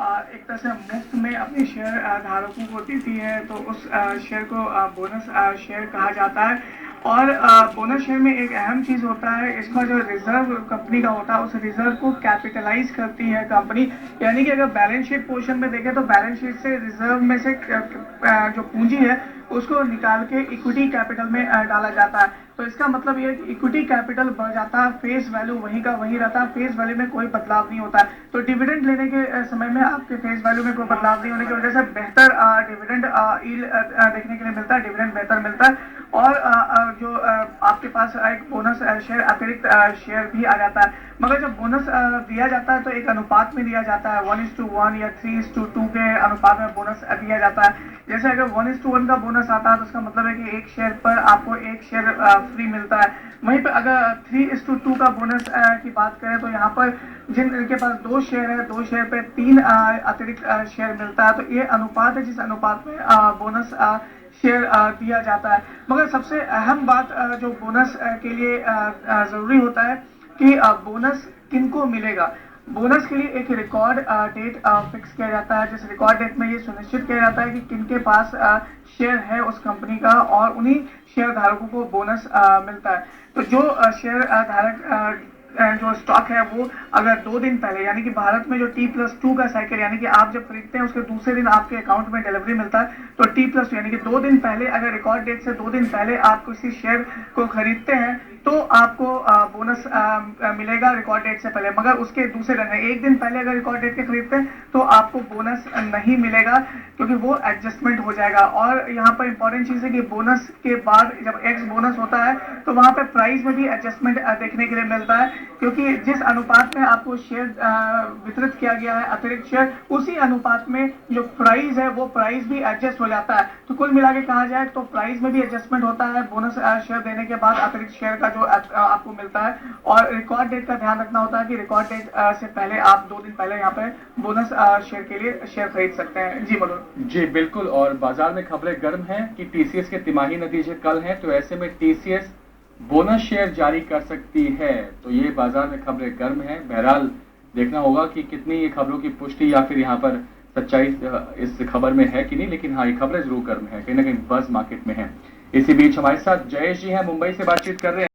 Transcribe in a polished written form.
एक तरह से मुफ्त में अपने शेयर धारकों को देती है, तो उस शेयर को बोनस शेयर कहा जाता है। और बोनस शेयर में एक अहम चीज़ होता है, इसका जो रिजर्व कंपनी का होता है उस रिजर्व को कैपिटलाइज करती है कंपनी। यानी कि अगर बैलेंस शीट पोर्शन में देखें तो बैलेंस शीट से रिजर्व में से जो पूंजी है उसको निकाल के इक्विटी कैपिटल में डाला जाता है। तो इसका मतलब ये है कि इक्विटी कैपिटल बढ़ जाता है, फेस वैल्यू वहीं का वहीं रहता है, फेस वैल्यू में कोई बदलाव नहीं होता है। तो डिविडेंड लेने के समय में आपके फेस वैल्यू में कोई बदलाव नहीं होने की वजह से बेहतर डिविडेंड यील्ड देखने के लिए मिलता है, डिविडेंड बेहतर मिलता है। और जो आपके पास एक बोनस शेयर अतिरिक्त शेयर भी आ जाता है। मगर जब बोनस दिया जाता है तो एक अनुपात में दिया जाता है, 1:1 या 3:2 के अनुपात में बोनस दिया जाता है। जैसे अगर 1:1 का बोनस आता है तो उसका मतलब है कि एक शेयर पर आपको एक शेयर फ्री मिलता है। वहीं पर अगर 3:2 का बोनस की बात करें तो यहाँ पर जिनके पास 2 शेयर है, 2 शेयर पे 3 अतिरिक्त शेयर मिलता है। तो ये अनुपात है जिस अनुपात में बोनस शेयर दिया जाता है। मगर सबसे अहम बात जो बोनस के लिए जरूरी होता है कि बोनस किनको मिलेगा। बोनस के लिए एक रिकॉर्ड डेट फिक्स किया जाता है, जिस रिकॉर्ड डेट में ये सुनिश्चित किया जाता है कि किनके पास शेयर है उस कंपनी का, और उन्हीं शेयर धारकों को बोनस मिलता है। तो जो शेयर धारक जो स्टॉक है वो अगर 2 दिन पहले, यानी कि भारत में जो T+2 का साइकिल, यानी कि आप जब खरीदते हैं उसके दूसरे दिन आपके अकाउंट में डिलीवरी मिलता है, तो T+2 यानी कि 2 दिन पहले, अगर रिकॉर्ड डेट से 2 दिन पहले आप किसी शेयर को खरीदते हैं तो आपको बोनस मिलेगा रिकॉर्ड डेट से पहले। मगर उसके दूसरे दिन, 1 दिन पहले अगर रिकॉर्ड डेट के खरीदते हैं तो आपको बोनस नहीं मिलेगा, क्योंकि वो एडजस्टमेंट हो जाएगा। और यहाँ पर इंपॉर्टेंट चीज़ है कि बोनस के बाद जब एक्स बोनस होता है तो वहाँ पे प्राइस में भी एडजस्टमेंट देखने के लिए मिलता है, क्योंकि जिस अनुपात में आपको शेयर वितरित किया गया है अतिरिक्त शेयर, उसी अनुपात में जो प्राइस है वो प्राइस भी एडजस्ट हो जाता है। तो कुल मिला के कहा जाए तो प्राइस में भी एडजस्टमेंट होता है बोनस शेयर देने के बाद अतिरिक्त शेयर का जो आपको मिलता है। और रिकॉर्ड डेट का ध्यान रखना होता है कि रिकॉर्ड डेट से पहले आप 2 दिन पहले यहाँ पे बोनस शेयर के लिए शेयर खरीद सकते हैं। जी बोलो। जी बिल्कुल, और बाजार में खबरें गर्म हैं कि टीसीएस के तिमाही नतीजे कल हैं, तो ऐसे में टीसीएस बोनस शेयर जारी कर सकती है। तो ये बाजार में खबरें गर्म हैं। बहरहाल देखना होगा कि कितनी ये खबरों की पुष्टि या फिर यहाँ पर सच्चाई इस खबर में है कि नहीं, लेकिन हाँ ये खबरें जरूर गर्म है, कहीं ना कहीं बज़ मार्केट में है। इसी बीच हमारे साथ जयेश जी हैं, मुंबई से बातचीत कर रहे हैं।